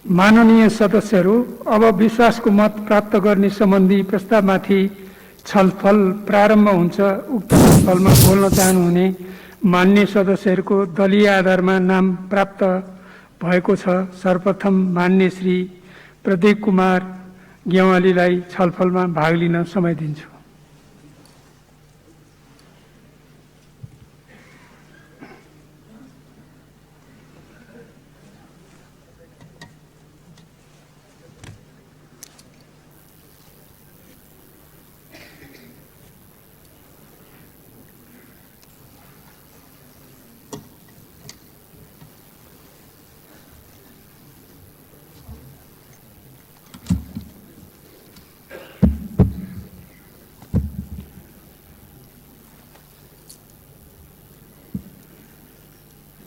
माननीय सदस्यहरू, अब विश्वासको मत प्राप्त गर्ने सम्बन्धी प्रस्तावमाथि छलफल प्रारम्भ हुन्छ। उक्त छलफलमा बोल्न चाहनुहुने मान्य सदस्यहरूको दलीय आधारमा नाम प्राप्त भएको छ। सर्वप्रथम मान्य श्री प्रदीप कुमार गेवालीलाई छलफलमा भाग लिन समय दिन्छु।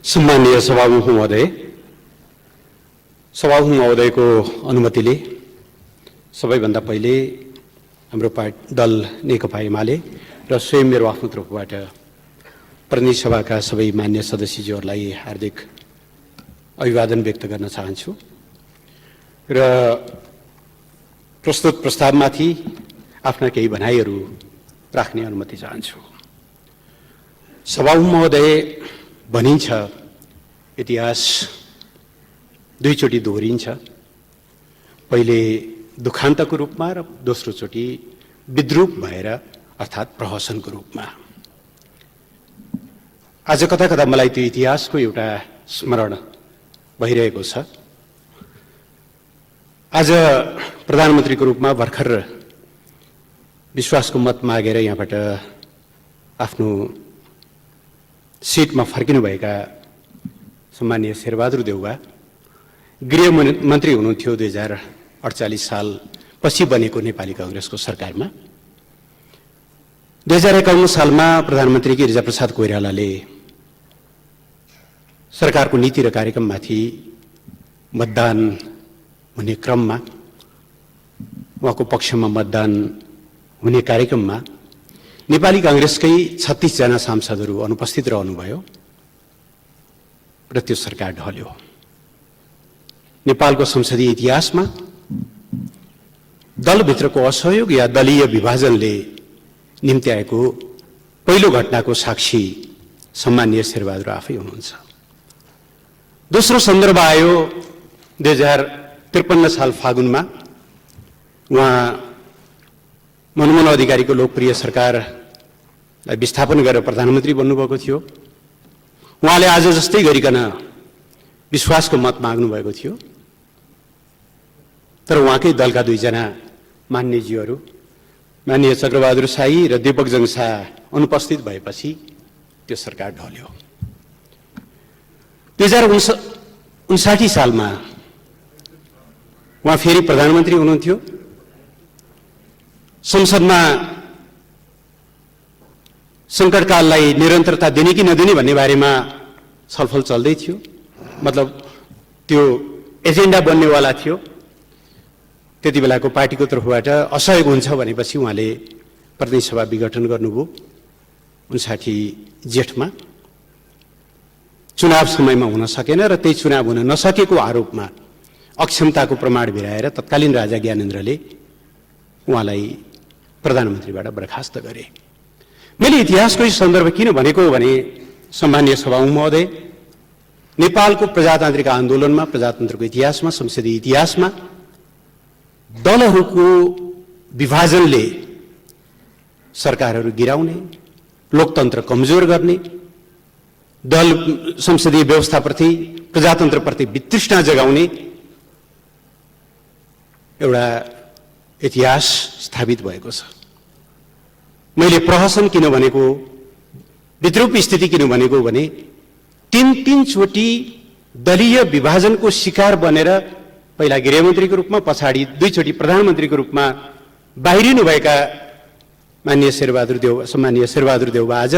सम्मानीय सभामुख महोदयको अनुमतिले सबैभन्दा पहिले हाम्रो दल नेकपा एमाले र स्वयं मेरो आफ्नो तर्फबाट प्रतिनिधि सभाका सबै मान्य सदस्यज्यूहरूलाई हार्दिक अभिवादन व्यक्त गर्न चाहन्छु र प्रस्तुत प्रस्तावमाथि आफ्ना केही भनाइहरू राख्ने अनुमति चाहन्छु। सभामुख महोदय, भनिन्छ इतिहास दुईचोटि दोहोरिन्छ, पहिले दुखान्तको रूपमा र दोस्रो चोटि विद्रूप भएर अर्थात् प्रहसनको रूपमा। आज कता कता मलाई त्यो इतिहासको एउटा स्मरण भइरहेको छ। आज प्रधानमन्त्रीको रूपमा भर्खर विश्वासको मत मागेर यहाँबाट आफ्नो सिटमा फर्किनुभएका सम्मानीय शेरबहादुर देउवा गृहमन्त्री हुनुहुन्थ्यो 2048 साल पछि बनेको नेपाली कांग्रेसको सरकारमा। 2051 सालमा प्रधानमन्त्री गिरिजाप्रसाद कोइरालाले सरकारको नीति र कार्यक्रममाथि मतदान हुने क्रममा, उहाँको पक्षमा मतदान हुने कार्यक्रममा नेपाली कांग्रेसकै 36 जना सांसदहरू अनुपस्थित रहनुभयो र त्यो सरकार ढल्यो। नेपालको संसदीय इतिहासमा दलभित्रको असहयोग या दलीय विभाजनले निम्त्याएको पहिलो घटनाको साक्षी सम्मानीय शेरबहादुर आफै हुनुहुन्छ। दोस्रो सन्दर्भ आयो 2053 साल फागुनमा। उहाँ मनमोहन अधिकारीको लोकप्रिय सरकारलाई विस्थापन गरेर प्रधानमन्त्री बन्नुभएको थियो। उहाँले आज जस्तै गरिकन विश्वासको मत माग्नु भएको थियो, तर उहाँकै दलका दुईजना मान्यज्यूहरू माननीय चक्रबहादुर शाही र दीपक जङ्सा अनुपस्थित भएपछि त्यो सरकार ढल्यो। 2059 सालमा उहाँ फेरि प्रधानमन्त्री हुनुहुन्थ्यो। संसदमा संकटकाललाई निरन्तरता दिने कि नदिने भन्ने बारेमा छलफल चल्दै थियो। मतलब त्यो एजेन्डा बन्नेवाला थियो। त्यति बेलाको पार्टीको तर्फबाट असहयोग हुन्छ भनेपछि उहाँले प्रतिनिधि सभा विघटन गर्नुभयो 59 जेठमा। चुनाव समयमा हुन सकेन र त्यही चुनाव हुन नसकेको आरोपमा अक्षमताको प्रमाण भिराएर तत्कालीन राजा ज्ञानेन्द्रले उहाँलाई प्रधानमन्त्रीबाट बर्खास्त गरे। मैले इतिहासको सन्दर्भ किन भनेको भने सम्मानीय सभामुख महोदय, नेपालको प्रजातान्त्रिक आन्दोलनमा, प्रजातन्त्रको इतिहासमा, संसदीय इतिहासमा दलहरूको विभाजनले सरकारहरू गिराउने, लोकतन्त्र कमजोर गर्ने, दल संसदीय व्यवस्थाप्रति, प्रजातन्त्रप्रति वितृष्णा जगाउने एउटा इतिहास स्थापित भएको छ। मैले प्रहसन किन भनेको, विद्रूप स्थिति किन भनेको भने तीन चोटि दलीय विभाजनको शिकार बनेर पहिला गृहमन्त्रीको रूपमा, पछाडि दुईचोटि प्रधानमन्त्रीको रूपमा बाहिरिनुभएका माननीय शेरबहादुर देउवा, सम्मानीय शेरबहादुर देउवा आज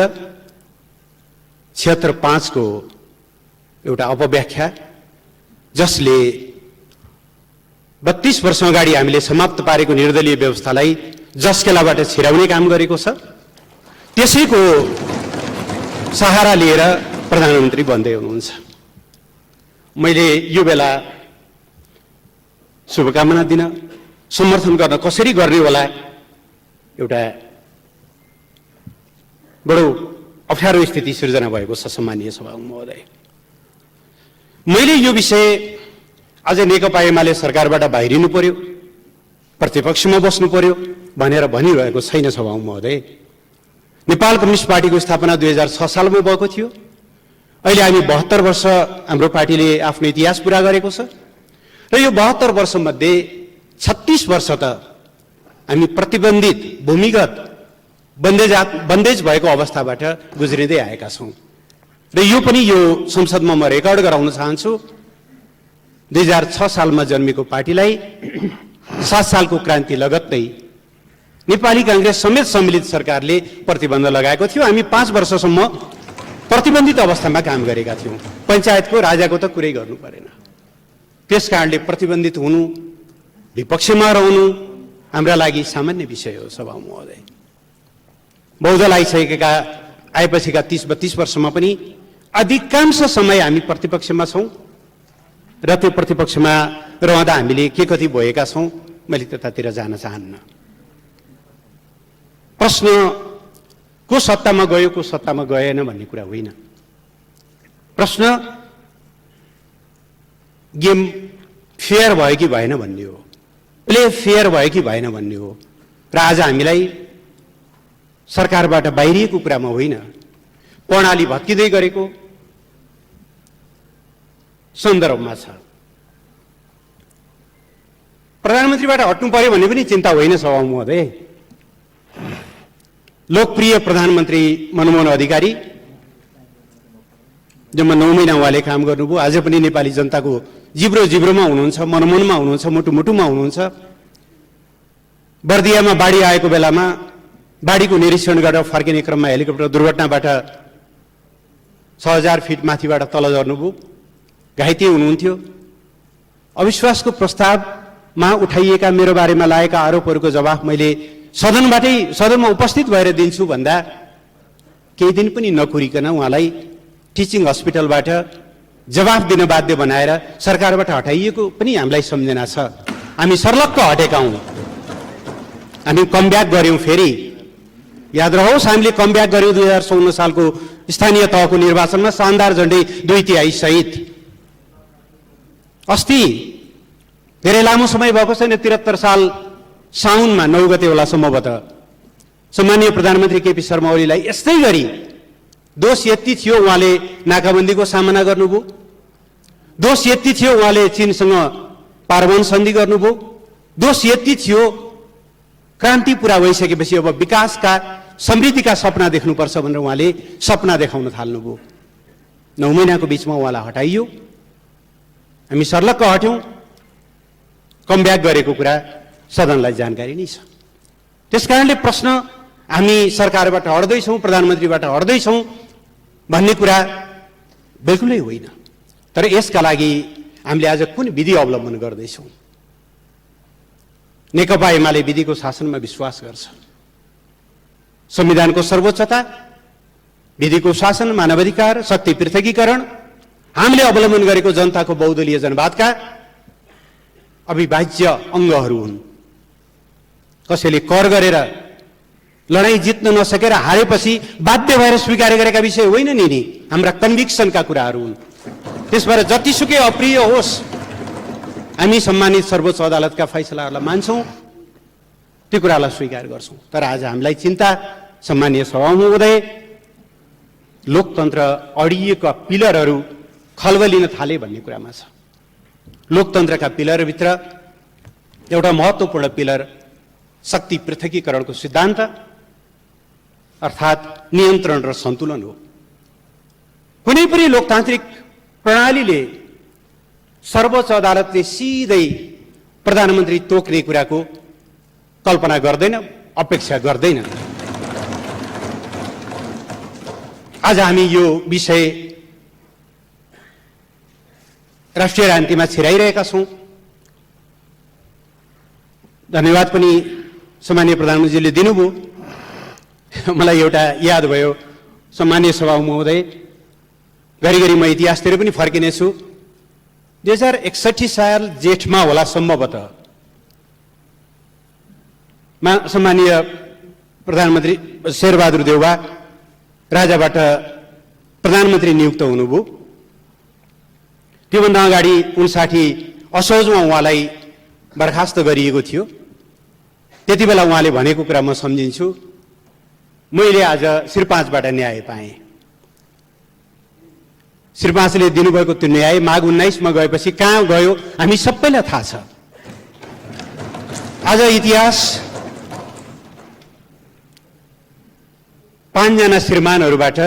76.5 को एउटा अपव्याख्या, जसले 32 वर्ष अगाडि हामीले समाप्त पारेको निर्दलीय व्यवस्थालाई जसकेलाबाट छिराउने काम गरेको छ, त्यसैको सहारा लिएर प्रधानमन्त्री बन्दै हुनुहुन्छ। मैले यो बेला शुभकामना दिन, समर्थन गर्न कसरी गर्ने होला, एउटा बडो अप्ठ्यारो स्थिति सिर्जना भएको छ। सम्मानीय सभामुख महोदय, मैले यो विषय अझ नेकपा एमाले सरकारबाट बाहिरिनु पर्यो, प्रतिपक्षमा बस्नु पर्यो भनेर भनिरहेको छैन। सभामुख महोदय, नेपाल कम्युनिस्ट पार्टीको स्थापना 2006 सालमा भएको थियो। अहिले हामी 72 वर्ष हाम्रो पार्टीले आफ्नो इतिहास पूरा गरेको छ र यो 72 वर्षमध्ये 36 वर्ष त हामी प्रतिबन्धित भूमिगत बन्देज भएको अवस्थाबाट गुज्रिँदै आएका छौँ र यो पनि यो संसदमा म रेकर्ड गराउन चाहन्छु। 2006 सालमा जन्मेको पार्टीलाई 7 सालको क्रान्ति लगत्तै नेपाली कांग्रेस समेत सम्मिलित सरकारले प्रतिबन्ध लगाएको थियो। हामी 5 वर्षसम्म प्रतिबन्धित अवस्थामा काम गरेका थियौँ। पञ्चायतको राजाको त कुरै गर्नु परेन। त्यस कारणले प्रतिबन्धित हुनु, विपक्षमा रहनु हाम्रा लागि सामान्य विषय हो। सभामुख महोदय, बहुदल आएपछिका 30-32 वर्षमा पनि अधिकांश समय हामी प्रतिपक्षमा छौँ र त्यो प्रतिपक्षमा रहँदा हामीले के कति भएका छौँ मैले त्यतातिर जान चाहन्न। प्रश्न को सत्तामा गयो, को सत्तामा गएन भन्ने कुरा होइन। प्रश्न गेम फेयर भयो कि भएन भन्ने हो, प्ले फेयर भयो कि भएन भन्ने हो। र आज हामीलाई सरकारबाट बाहिरिएको कुरामा होइन, प्रणाली भत्किँदै गरेको सन्दर्भमा छ। प्रधानमन्त्रीबाट हट्नु पर्यो भन्ने पनि चिन्ता होइन। सभामुख महोदय, लोकप्रिय प्रधानमन्त्री मनमोहन अधिकारी जम्मा 9 महिना उहाँले काम गर्नुभयो। आज पनि नेपाली जनताको जिब्रोमा हुनुहुन्छ, मनमनमा हुनुहुन्छ, मुटुमुटुमा हुनुहुन्छ। बर्दियामा बाढी आएको बेलामा बाढीको निरीक्षण गरेर फर्किने क्रममा हेलिकप्टर दुर्घटनाबाट 6000 फिट माथिबाट तल झर्नुभयो, घाइते हुनुहुन्थ्यो। अविश्वासको प्रस्तावमा उठाइएका मेरो बारेमा लागेका आरोपहरूको जवाफ मैले सदनमा उपस्थित भएर दिन्छु भन्दा केही दिन पनि नकुरिकन उहाँलाई टिचिङ हस्पिटलबाट जवाफ दिन बाध्य बनाएर सरकारबाट हटाइएको पनि हामीलाई सम्झना छ। हामी सर्लक्क हटेका हौँ, हामी कमब्याक गर्यौँ। फेरि याद रहोस्, हामीले कमब्याक गर्यौँ 2054 सालको स्थानीय तहको निर्वाचनमा शानदार झण्डै 2/3 सहित। अस्ति धेरै लामो समय भएको छैन, 73 साल साउनमा 9 गते होला सम्भवतः, सम्मानीय प्रधानमन्त्री केपी शर्मा ओलीलाई यस्तै गरी दोष यति थियो उहाँले नाकाबन्दीको सामना गर्नुभयो, दोष यति थियो उहाँले चीनसँग पारमाणु सन्धि गर्नुभयो, दोष यति थियो क्रान्ति पूरा भइसकेपछि अब विकासका समृद्धिका सपना देख्नुपर्छ भनेर उहाँले सपना देखाउन थाल्नुभयो। 9 महिनाको बिचमा उहाँलाई हटाइयो, हामी सर्लक्क हट्यौँ। कमब्याक गरेको कुरा सदनलाई जानकारी नै छ। त्यसकारणले प्रश्न हामी सरकारबाट हट्दैछौँ, प्रधानमन्त्रीबाट हट्दैछौँ भन्ने कुरा बिल्कुलै होइन। तर यसका लागि हामीले आज कुन विधि अवलम्बन गर्दैछौँ? नेकपा एमाले विधिको शासनमा विश्वास गर्छ। संविधानको सर्वोच्चता, विधिको शासन, मानवाधिकार, शक्ति पृथकीकरण हामीले अवलम्बन गरेको जनताको बहुदलीय जनवादका अविभाज्य अङ्गहरू हुन्। कसैले कर गरेर लडाईँ जित्न नसकेर हारेपछि बाध्य भएर स्वीकार गरेका विषय होइन नि, हाम्रा कन्भिक्सनका कुराहरू हुन्। त्यसबाट जतिसुकै अप्रिय होस् हामी सम्मानित सर्वोच्च अदालतका फैसलाहरूलाई मान्छौँ, त्यो कुरालाई स्वीकार गर्छौँ। तर आज हामीलाई चिन्ता, सम्मानीय सभामुख महोदय, लोकतन्त्र अडिएका पिलरहरू खल्बलिन थाले भन्ने कुरामा छ। लोकतन्त्रका पिलरभित्र एउटा महत्त्वपूर्ण पिलर शक्ति पृथकीकरणको सिद्धान्त अर्थात् नियन्त्रण र सन्तुलन हो। कुनै पनि लोकतान्त्रिक प्रणालीले सर्वोच्च अदालतले सिधै प्रधानमन्त्री तोक्ने कुराको कल्पना गर्दैन, अपेक्षा गर्दैन। आज हामी यो विषय राष्ट्रिय राजनीतिमा छिराइरहेका छौँ। धन्यवाद पनि सम्मानीय प्रधानमन्त्रीले दिनुभयो। मलाई एउटा याद भयो, सम्मानीय सभामुख महोदय, घरिघरि म इतिहासतिर पनि फर्किनेछु। 2061 साल जेठमा होला सम्भवतः सम्मानीय प्रधानमन्त्री शेरबहादुर देउवा राजाबाट प्रधानमन्त्री नियुक्त हुनुभयो। त्योभन्दा अगाडि 59 असोजमा उहाँलाई बर्खास्त गरिएको थियो। त्यति बेला उहाँले भनेको कुरा म सम्झिन्छु, मैले आज श्री 5बाट न्याय पाएँ। श्री 5ले दिनुभएको त्यो न्याय माघ 19 मा गएपछि कहाँ गयो हामी सबैलाई थाहा छ। आज इतिहास 5 जना श्रीमानहरूबाट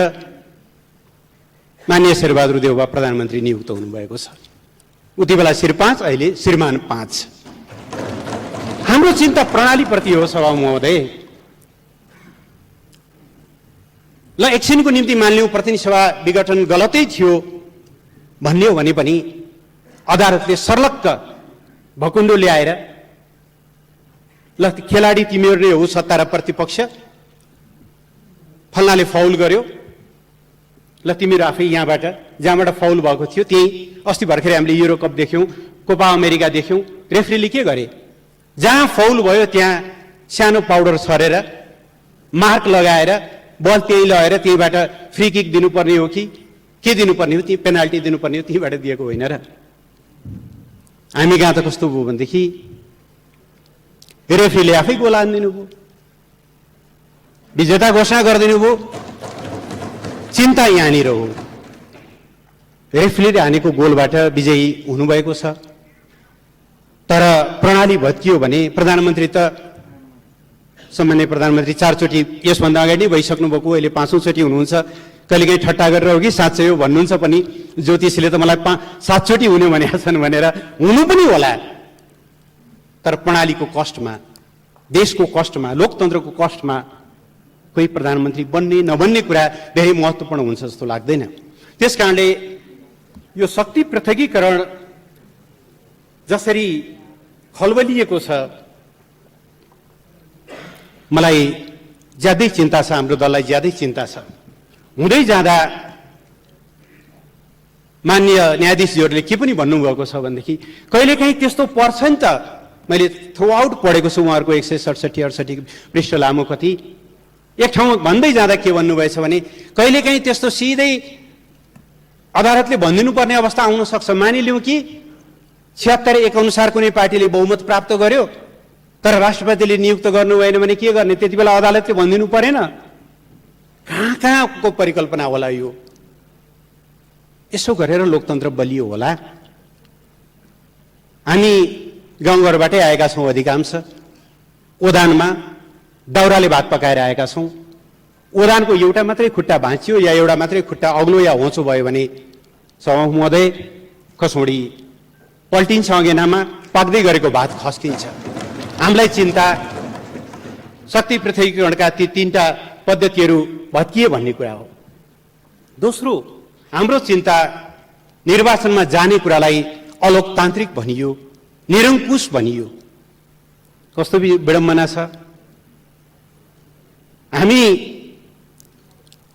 माननीय शेरबहादुर देउवा प्रधानमन्त्री नियुक्त हुनुभएको छ। उति बेला श्री 5, अहिले श्रीमान 5। हाम्रो चिन्ता प्रणालीप्रति हो सभा महोदय। ल एकछिनको निम्ति मानिलिउँ प्रतिनिधि सभा विघटन गलतै थियो भन्ने हो भने पनि अदालतले सर्लक्क भकुण्डो ल्याएर ल खेलाडी तिमीहरू नै हो सत्ता र प्रतिपक्ष, फल्नाले फाउल गर्यो, ल तिमीहरू आफै यहाँबाट जहाँबाट फाउल भएको थियो त्यही अस्ति भर्खरै हामीले युरो कप देख्यौँ, कोपा अमेरिका देख्यौँ, रेफ्रीले के गरे जहाँ फाउल भयो त्यहाँ सानो पाउडर छरेर मार्क लगाएर बल त्यही लगाएर त्यहीबाट फ्री किक दिनुपर्ने हो कि के दिनुपर्ने हो, ती पेनाल्टी दिनुपर्ने हो, त्यहीबाट दिएको होइन र। हामी कहाँ त कस्तो भयो भनेदेखि रेफ्रीले आफै गोल हानिदिनु भयो, विजेता घोषणा गरिदिनु भयो। चिन्ता यहाँनिर हो, रेफ्रीले हानेको गोलबाट विजयी हुनुभएको छ। तर प्रणाली भत्कियो भने प्रधानमन्त्री त सम्माननीय प्रधानमन्त्री 4 चोटि यसभन्दा अगाडि नै भइसक्नु भएको, अहिले 5औं चोटि हुनुहुन्छ। कहिलेकाहीँ ठट्टा गरेर हो कि साँच्चै हो भन्नुहुन्छ पनि, ज्योतिषीले त मलाई 7 चोटि हुने भनेका छन् भनेर हुनु पनि होला। तर प्रणालीको कष्टमा, देशको कष्टमा, लोकतन्त्रको कष्टमा कोही प्रधानमन्त्री बन्ने नबन्ने कुरा धेरै महत्त्वपूर्ण हुन्छ जस्तो लाग्दैन। त्यसकारणले यो शक्ति पृथकीकरण जसरी खलबलिएको छ, मलाई ज्यादै चिन्ता छ, हाम्रो दललाई ज्यादै चिन्ता छ। हुँदै जाँदा माननीय न्यायाधीशहरूले के पनि भन्नुभएको छ भनेदेखि कहिलेकाहीँ त्यस्तो पर्छ नि त। मैले थ्रु आउट पढेको छु उहाँहरूको 167-68 पृष्ठ लामो कति। एक ठाउँ भन्दै जाँदा के भन्नुभएछ भने कहिलेकाहीँ त्यस्तो सिधै अदालतले भनिदिनु पर्ने अवस्था आउन सक्छ। मानिलिउँ कि 76-1 अनुसार कुनै पार्टीले बहुमत प्राप्त गर्यो, तर राष्ट्रपतिले नियुक्त गर्नु भएन भने के गर्ने? त्यति बेला अदालतले भनिदिनु परेन? कहाँको परिकल्पना होला यो? यसो गरेर लोकतन्त्र बलियो होला। हामी गाउँघरबाटै आएका छौँ, अधिकांश ओदानमा दाउराले भात पकाएर आएका छौँ। ओदानको एउटा मात्रै खुट्टा भाँचियो या एउटा मात्रै खुट्टा अग्लो या होचो भयो भने सभामुख महोदय कसौडी पल्टिन्छ, अगेनामा पाक्दै गरेको भात खस्किन्छ। हामीलाई चिन्ता शक्ति पृथकीकरणका ती 3टा पद्धतिहरू भत्किए भन्ने कुरा हो। दोस्रो, हाम्रो चिन्ता निर्वाचनमा जाने कुरालाई अलोकतान्त्रिक भनियो, निरङ्कुश भनियो। कस्तो विडम्बना छ। हामी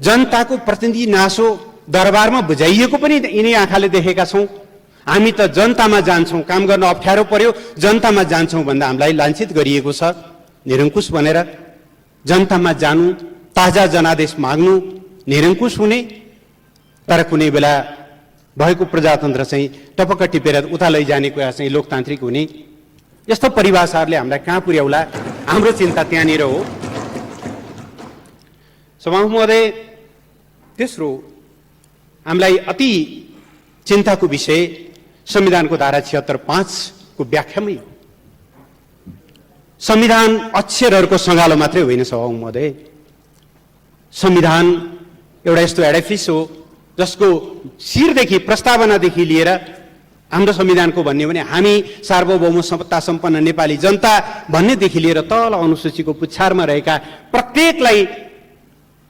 जनताको प्रतिनिधि नासो दरबारमा बुझाइएको पनि यिनै आँखाले देखेका छौँ। हामी त जनतामा जान्छौँ, काम गर्न अप्ठ्यारो पर्यो जनतामा जान्छौँ भन्दा हामीलाई लाञ्छित गरिएको छ निरङ्कुश भनेर। जनतामा जानु, ताजा जनादेश माग्नु, निरङ्कुश हुने, तर कुनै बेला भएको प्रजातन्त्र चाहिँ टपक्क टिपेर उता लैजाने कुरा चाहिँ लोकतान्त्रिक हुने। यस्तो परिभाषाहरूले हामीलाई कहाँ पुर्याउला? हाम्रो चिन्ता त्यहाँनिर हो। सभामुख महोदय, तेस्रो हामीलाई अति चिन्ताको विषय संविधानको धारा 76(5) को व्याख्यामै हो। संविधान अक्षरहरूको सँगालो मात्रै होइन सभामुख महोदय, संविधान एउटा यस्तो एडिफिस हो जसको शिरदेखि प्रस्तावनादेखि लिएर हाम्रो संविधानको भन्ने भने हामी सार्वभौम सत्ता सम्पन्न नेपाली जनता भन्नेदेखि लिएर तल अनुसूचीको पुच्छारमा रहेका प्रत्येकलाई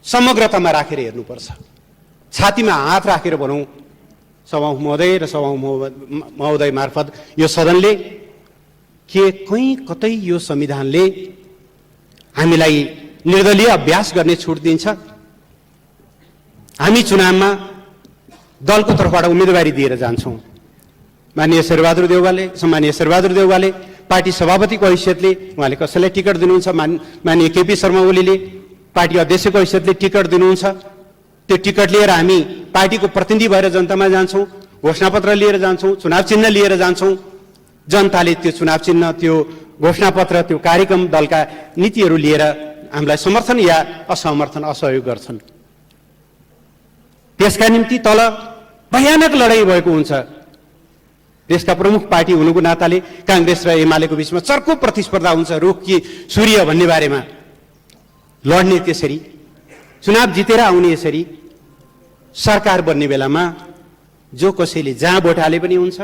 समग्रतामा राखेर हेर्नुपर्छ। छातीमा हात राखेर भनौँ सभामुख महोदय र सभामुख महोदय मार्फत यो सदनले के कहीँ कतै यो संविधानले हामीलाई निर्दलीय अभ्यास गर्ने छुट दिन्छ? हामी चुनावमा दलको तर्फबाट उम्मेदवारी दिएर जान्छौँ, माननीय सम्मानीय शेरबहादुर देउवाले पार्टी सभापतिको हैसियतले उहाँले कसैलाई टिकट दिनुहुन्छ, माननीय केपी शर्मा ओलीले पार्टी अध्यक्षको हैसियतले टिकट दिनुहुन्छ। त्यो टिकट लिएर हामी पार्टीको प्रतिनिधि भएर जनतामा जान्छौँ, घोषणापत्र लिएर जान्छौँ, चुनाव चिन्ह लिएर जान्छौँ। जनताले त्यो चुनाव चिन्ह, त्यो घोषणापत्र, त्यो कार्यक्रम, दलका नीतिहरू लिएर हामीलाई समर्थन या असमर्थन, असहयोग गर्छन्। त्यसका निम्ति तल भयानक लडाईँ भएको हुन्छ। देशका प्रमुख पार्टी हुनुको नाताले कांग्रेस र एमालेको बीचमा चर्को प्रतिस्पर्धा हुन्छ। रुख कि सूर्य भन्ने बारेमा लड्ने त्यसरी, चुनाव जितेर आउने यसरी, सरकार बन्ने बेलामा जो कसैले जहाँ भोट हाले पनि हुन्छ,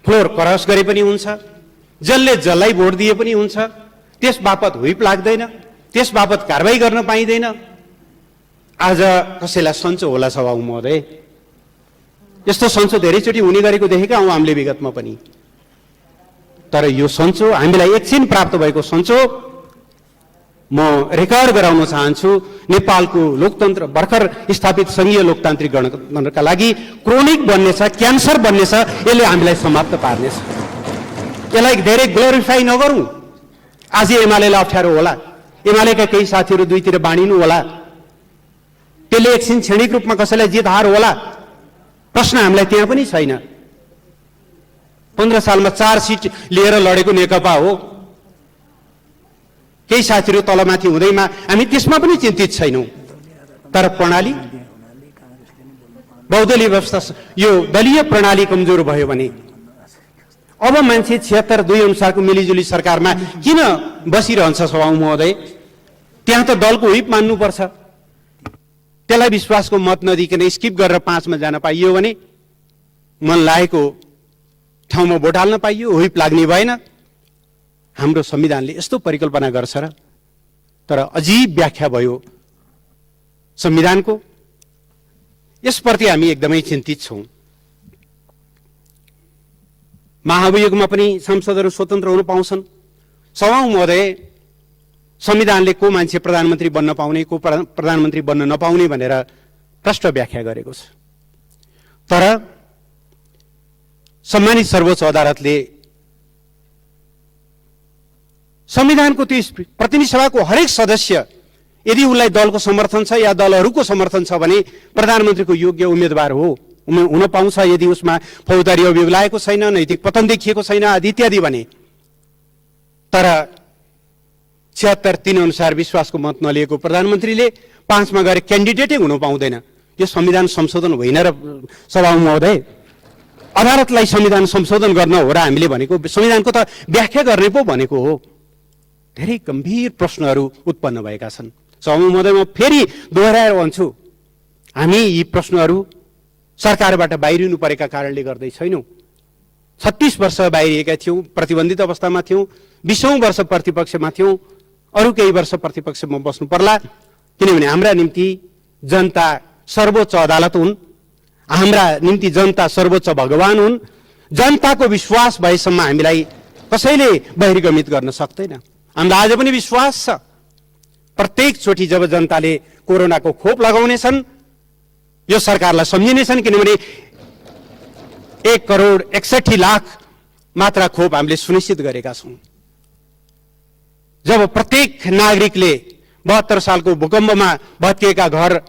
फ्लोर क्रस गरे पनि हुन्छ, जसले जसलाई भोट दिए पनि हुन्छ, त्यस बापत हुइप लाग्दैन, त्यस बापत कारबाही गर्न पाइँदैन। आज कसैलाई सन्चो होला सभाउ महोदय, यस्तो सन्चो धेरैचोटि हुने गरेको देखेका हौँ हामीले विगतमा पनि। तर यो सन्चो हामीलाई एकछिन प्राप्त भएको सन्चो म रेकर्ड गराउन चाहन्छु। नेपालको लोकतन्त्र भर्खर स्थापित संघीय लोकतान्त्रिक गणतन्त्रका लागि क्रोनिक बन्नेछ, क्यान्सर बन्नेछ, यसले हामीलाई समाप्त पार्नेछ। यसलाई धेरै ग्लोरिफाई नगरौँ। आज एमालेलाई अप्ठ्यारो होला, एमालेका केही साथीहरू दुईतिर बाँडिनु होला, त्यसले एकछिन क्षणिक रूपमा कसैलाई जित हार होला। प्रश्न हामीलाई त्यहाँ पनि छैन। 15 सालमा 4 सिट लिएर लडेको नेकपा हो। केही साथीहरू तलमाथि हुँदैमा हामी त्यसमा पनि चिन्तित छैनौँ। तर प्रणाली, बहुदलीय व्यवस्था, यो दलीय प्रणाली कमजोर भयो भने अब मान्छे 76-2 अनुसारको मिलिजुली सरकारमा किन बसिरहन्छ सभाउ महोदय? त्यहाँ त दलको हुइप मान्नुपर्छ। त्यसलाई विश्वासको मत नदिकन स्किप गरेर 5 मा जान पाइयो भने मन लागेको ठाउँमा भोट हाल्न पाइयो, हुइप लाग्ने भएन। हाम्रो संविधानले यस्तो परिकल्पना गर्छ र? तर अजीब व्याख्या भयो संविधानको। यसप्रति हामी एकदमै चिन्तित छौँ। महाभियोगमा पनि सांसदहरू स्वतन्त्र हुन पाउँछन्। सभाउ महोदय, संविधानले को मान्छे प्रधानमन्त्री बन्न पाउने, को प्रधानमन्त्री बन्न नपाउने भनेर प्रष्ट व्याख्या गरेको छ। तर सम्मानित सर्वोच्च अदालतले संविधानको त्यो प्रतिनिधि सभाको हरेक सदस्य यदि उसलाई दलको समर्थन छ या दलहरूको समर्थन छ भने प्रधानमन्त्रीको योग्य उम्मेदवार हो, हुन पाउँछ। यदि उसमा फौजदारी अभियोग लागेको छैन, नैतिक पतन देखिएको छैन आदि इत्यादि भने। तर 76-3 अनुसार विश्वासको मत नलिएको प्रधानमन्त्रीले 5 मा गएर क्यान्डिडेटै हुन पाउँदैन। यो संविधान संशोधन होइन र सभाउ महोदय? अदालतलाई संविधान संशोधन गर्न हो र हामीले भनेको? संविधानको त व्याख्या गर्ने पो भनेको हो। धेरै गम्भीर प्रश्नहरू उत्पन्न भएका छन्। सभाउ महोदय, म फेरि दोहोऱ्याएर भन्छु, हामी यी प्रश्नहरू सरकारबाट बाहिरिनु परेका कारणले गर्दै छैनौँ। 36 वर्ष बाहिरिएका थियौँ, प्रतिबन्धित अवस्थामा थियौँ, 20औं वर्ष प्रतिपक्षमा थियौँ, अरू केही वर्ष प्रतिपक्षमा बस्नु पर्ला। किनभने हाम्रा निम्ति जनता सर्वोच्च अदालत हुन्, हाम्रा निम्ति जनता सर्वोच्च भगवान हुन्। जनताको विश्वास भएसम्म हामीलाई कसैले बहिर्गमित गर्न सक्दैन। हामीलाई आज पनि विश्वास छ, प्रत्येक चोटि जब जनताले कोरोनाको खोप लगाउनेछन् यो सरकारलाई सम्झिनेछन्। किनभने 1,61,00,000 मात्रा खोप हामीले सुनिश्चित गरेका छौँ। जब प्रत्येक नागरिकले 72 सालको भूकम्पमा भत्किएका घर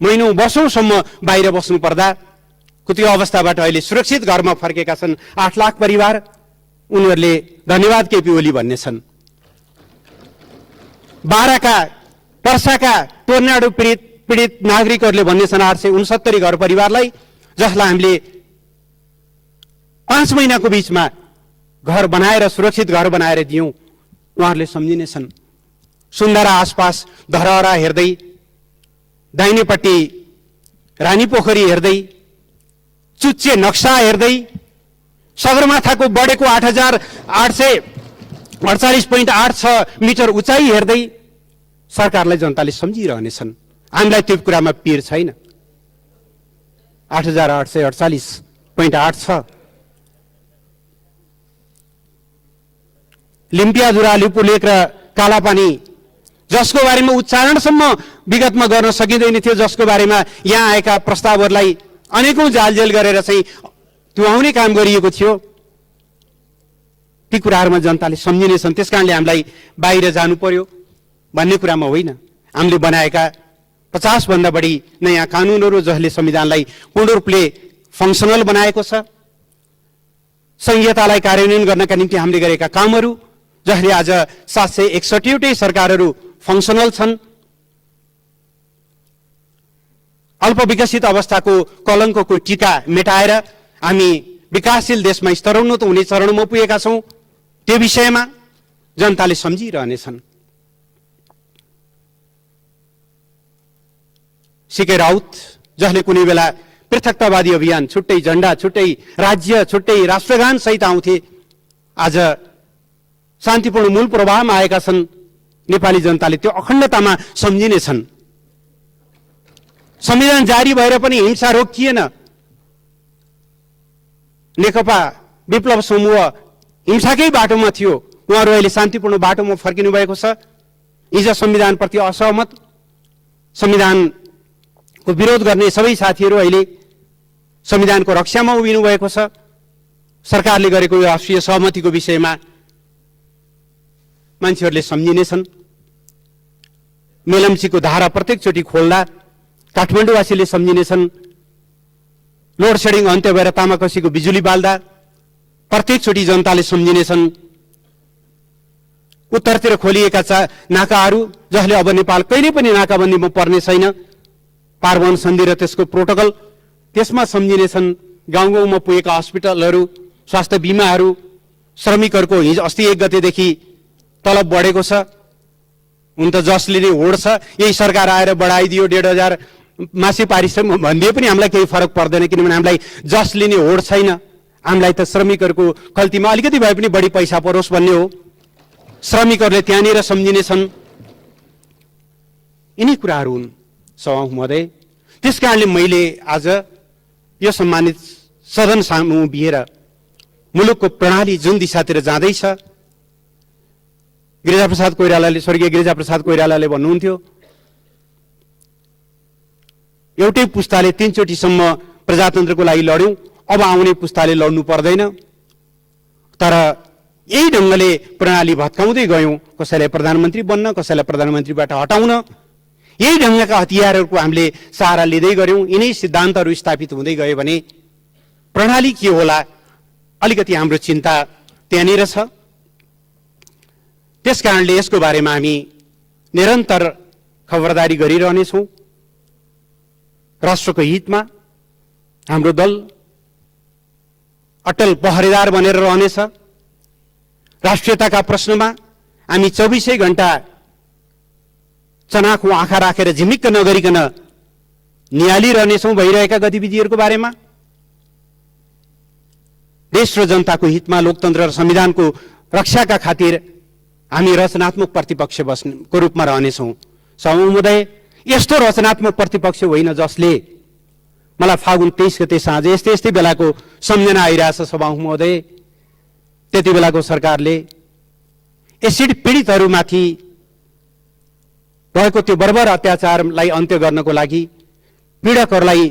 महिनौं वर्षौंसम्म बाहिर बस्नु पर्दा त्यो अवस्थाबाट अहिले सुरक्षित घरमा फर्केका छन् 8 लाख परिवार। उनीहरूले धन्यवाद केपी ओली भन्ने छन्। बाराका, पर्साका टोर्नाडो पीडित नागरिकहरूले भन्ने छन् 869 घर परिवारलाई, जसलाई हामीले 5 महिनाको बीचमा घर बनाएर, सुरक्षित घर बनाएर दियौं। उहाँहरूले सम्झिनेछन्। सुन्दरा आसपास धरहरा हेर्दै, दाहिनेपट्टि रानी पोखरी हेर्दै, चुच्चे नक्सा हेर्दै, सगरमाथाको बढेको 8,848.86 मिटर उचाइ हेर्दै सरकारलाई जनताले सम्झिरहनेछन्। हामीलाई त्यो कुरामा पिर छैन। 8,848.86 लिम्पियाधुरा, लिपुलेक र कालापानी, जसको बारेमा उच्चारणसम्म विगतमा गर्न सकिँदैन थियो, जसको बारेमा यहाँ आएका प्रस्तावहरूलाई अनेकौं जालजेल गरेर चाहिँ त्यो आउने काम गरिएको थियो। ती कुराहरूमा जनताले सम्झिनेछन्, त्यसकारणले हामीलाई बाहिर जानु पर्यो भन्ने कुरामा होइन। हामीले बनाएका 50 भन्दा बढी नयाँ कानुनहरू जसले संविधानलाई पूर्ण रूपले फङ्सनल बनाएको छ, संहितालाई कार्यान्वयन गर्नका निम्ति हामीले गरेका कामहरू जसले आज 761 वटै सरकारहरू फङ्सनल छन्, अल्पविकसित अवस्थाको कलङ्कको टीका मेटाएर हामी विकासशील देशमा स्तरोन्नत हुने चरणमा पुगेका छौँ, त्यो विषयमा जनताले सम्झिरहनेछन्। सीके राउत जसले कुनै बेला पृथकतावादी अभियान, छुट्टै झण्डा, छुट्टै राज्य, छुट्टै राष्ट्रगान सहित आउँथे, आज शान्तिपूर्ण मूल प्रवाहमा आएका छन्। नेपाली जनताले त्यो अखण्डतामा सम्झिनेछन्। संविधान जारी भएर पनि हिंसा रोकिएन। नेकपा विप्लव समूह हिंसाकै बाटोमा थियो, उहाँहरू अहिले शान्तिपूर्ण बाटोमा फर्किनु भएको छ। हिजो संविधानप्रति असहमत, संविधानको विरोध गर्ने सबै साथीहरू अहिले संविधानको रक्षामा उभिनु भएको छ। सरकारले गरेको राष्ट्रिय सहमतिको विषयमा मान्छेहरूले सम्झिनेछन्। मेलम्चीको धारा प्रत्येकचोटि खोल्दा काठमाडौँवासीले सम्झिनेछन्। लोड सेडिङ अन्त्य भएर तामाकसीको बिजुली बाल्दा प्रत्येकचोटि जनताले सम्झिनेछन्। उत्तरतिर खोलिएका नाकाहरू जसले अब नेपाल कहिले पनि नाकाबन्दीमा पर्ने छैन, पारवन सन्धि र त्यसको प्रोटोकल, त्यसमा सम्झिनेछन्। गाउँ गाउँमा पुगेका हस्पिटलहरू, स्वास्थ्य बिमाहरू, श्रमिकहरूको हिजो अस्ति 1 गतेदेखि तलब बढेको छ। हुन त जसले नै होड छ, यही सरकार आएर बढाइदियो 1,500 मासिक पारिश्रमिक भनिदिए पनि हामीलाई केही फरक पर्दैन, किनभने हामीलाई जसले नै होड छैन। हामीलाई त श्रमिकहरूको खल्तीमा अलिकति भए पनि बढी पैसा परोस् भन्ने हो। श्रमिकहरूले त्यहाँनिर सम्झिनेछन्। यिनै कुराहरू हुन् सभामुख महोदय। त्यसकारणले मैले आज यो सम्मानित सदन सामु बिहेर मुलुकको प्रणाली जुन दिशातिर जाँदैछ, गिरिजाप्रसाद कोइरालाले, स्वर्गीय गिरिजाप्रसाद कोइरालाले भन्नुहुन्थ्यो, एउटै पुस्ताले 3 चोटिसम्म प्रजातन्त्रको लागि लड्यौं, अब आउने पुस्ताले लड्नु पर्दैन। तर यही ढङ्गले प्रणाली भत्काउँदै गयौं, कसैलाई प्रधानमन्त्री बन्न, कसैलाई प्रधानमन्त्रीबाट हटाउन, यही ढङ्गका हतियारहरूको हामीले सहारा लिँदै गयौं। यिनै सिद्धान्तहरू स्थापित हुँदै गयो भने प्रणाली के होला, अलिकति हाम्रो चिन्ता त्यहाँनिर छ। त्यसकारणले यसको बारेमा हामी निरन्तर खबरदारी गरिरहनेछौँ। राष्ट्रको हितमा हाम्रो दल अटल पहरेदार बनेर रहनेछ। राष्ट्रियताका प्रश्नमा हामी 24 घण्टा चनाखो आँखा राखेर झिमिक्क नगरिकन निहालिरहनेछौँ भइरहेका गतिविधिहरूको बारेमा। देश र जनताको हितमा, लोकतन्त्र र संविधानको रक्षाका खातिर हामी रचनात्मक प्रतिपक्ष को रूपमा रहनेछौँ। सभामुख महोदय, यस्तो रचनात्मक प्रतिपक्ष होइन जसले, मलाई फागुन 23 गते साँझ यस्तै बेलाको सम्झना आइरहेछ सभामुख महोदय, त्यति बेलाको सरकारले एसिड पीडितहरूमाथि भएको त्यो बर्बर अत्याचारलाई अन्त्य गर्नको लागि पीडकहरूलाई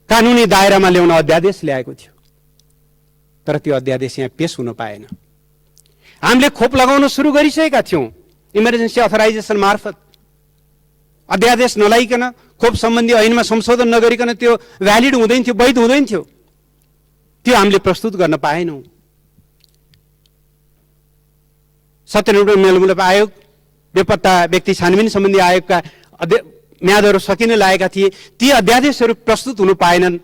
कानुनी दायरामा ल्याउन अध्यादेश ल्याएको थियो। तर त्यो अध्यादेश यहाँ पेश हुन पाएन। हामीले खोप लगाउन सुरु गरिसकेका थियौँ इमर्जेन्सी अथराइजेसन मार्फत। अध्यादेश नलाइकन, खोप सम्बन्धी ऐनमा संशोधन नगरिकन त्यो भ्यालिड हुँदैन थियो, वैध हुँदैन थियो। त्यो हामीले प्रस्तुत गर्न पाएनौँ। सत्यनिष्ठ मेलमिलाप आयोग, बेपत्ता व्यक्ति छानबिन सम्बन्धी आयोगका म्यादहरू सकिन लागेका थिए, ती अध्यादेशहरू प्रस्तुत हुनु पाएनन्।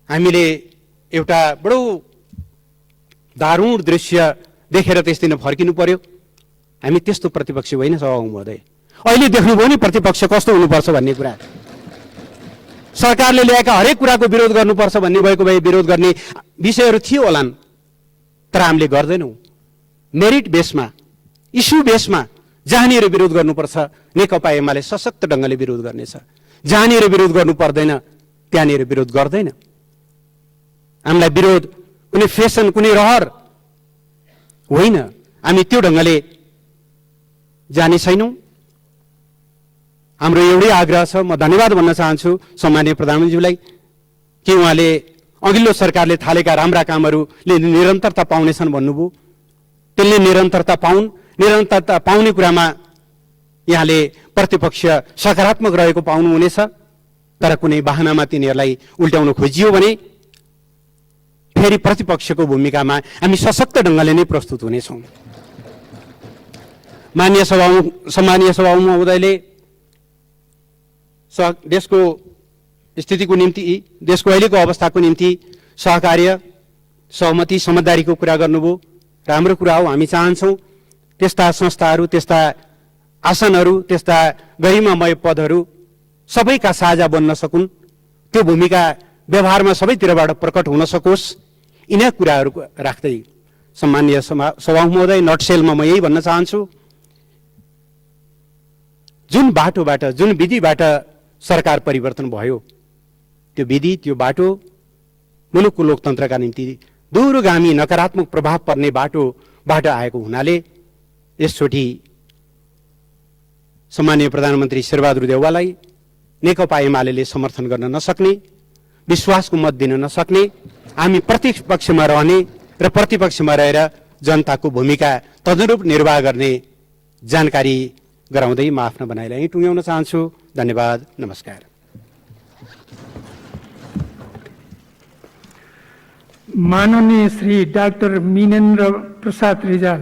हामीले एउटा बडो दारुण दृश्य देखेर त्यस दिन फर्किनु पर्यो। हामी त्यस्तो प्रतिपक्ष होइन सभामुख महोदय। अहिले देख्नुभयो नि प्रतिपक्ष कस्तो हुनुपर्छ भन्ने कुरा। सरकारले ल्याएका हरेक कुराको विरोध गर्नुपर्छ भन्ने भएको भए विरोध गर्ने विषयहरू थियो होलान्, तर हामीले गर्दैनौँ। मेरिट बेसमा, इस्यु बेसमा जहाँनिर विरोध गर्नुपर्छ नेकपा एमाले सशक्त ढङ्गले विरोध गर्नेछ। जहाँनिर विरोध गर्नु पर्दैन त्यहाँनिर विरोध गर्दैन। हामीलाई विरोध कुनै फेसन, कुनै रहर होइन। हामी त्यो ढङ्गले जाने छैनौँ। हाम्रो एउटै आग्रह छ। म धन्यवाद भन्न चाहन्छु सम्माननीय प्रधानमन्त्रीज्यूलाई कि उहाँले अघिल्लो सरकारले थालेका राम्रा कामहरूले निरन्तरता पाउनेछन् भन्नुभयो। त्यसले निरन्तरता पाउने कुरामा यहाँले प्रतिपक्ष सकारात्मक रहेको पाउनुहुनेछ। तर कुनै बहानामा तिनीहरूलाई उल्ट्याउन खोजियो भने फेरि प्रतिपक्षको भूमिकामा हामी सशक्त ढङ्गले नै प्रस्तुत हुनेछौँ। सम्मानीय सभामुख महोदयले देशको स्थितिको निम्ति, देशको अहिलेको अवस्थाको निम्ति सहकार्य, सहमति, समझदारीको कुरा गर्नुभयो। राम्रो कुरा हो। हामी चाहन्छौँ त्यस्ता संस्थाहरू, त्यस्ता आसनहरू, त्यस्ता गरिमामय पदहरू सबैका साझा बन्न सकुन्। त्यो भूमिका व्यवहारमा सबैतिरबाट प्रकट हुन सकोस्। यिनै कुराहरू राख्दै सम्मानीय सभामुख महोदय, नटसेलमा म यही भन्न चाहन्छु, जुन बाटोबाट, जुन विधिबाट सरकार परिवर्तन भयो, त्यो विधि, त्यो बाटो मुलुकको लोकतन्त्रका निम्ति दूरगामी नकारात्मक प्रभाव पर्ने बाटोबाट आएको हुनाले यसचोटि सम्मानीय प्रधानमन्त्री शेरबहादुर देउवालाई नेकपा एमाले समर्थन गर्न नसक्ने, विश्वासको मत दिन नसक्ने, हामी प्रतिपक्षमा रहने र प्रतिपक्षमा रहेर जनताको भूमिका तदनुरूप निर्वाह गर्ने जानकारी गराउँदै म आफ्नो भनाइलाई टुङ्ग्याउन चाहन्छु। धन्यवाद। नमस्कार। माननीय श्री डाक्टर मिनेन्द्र प्रसाद रिजाल।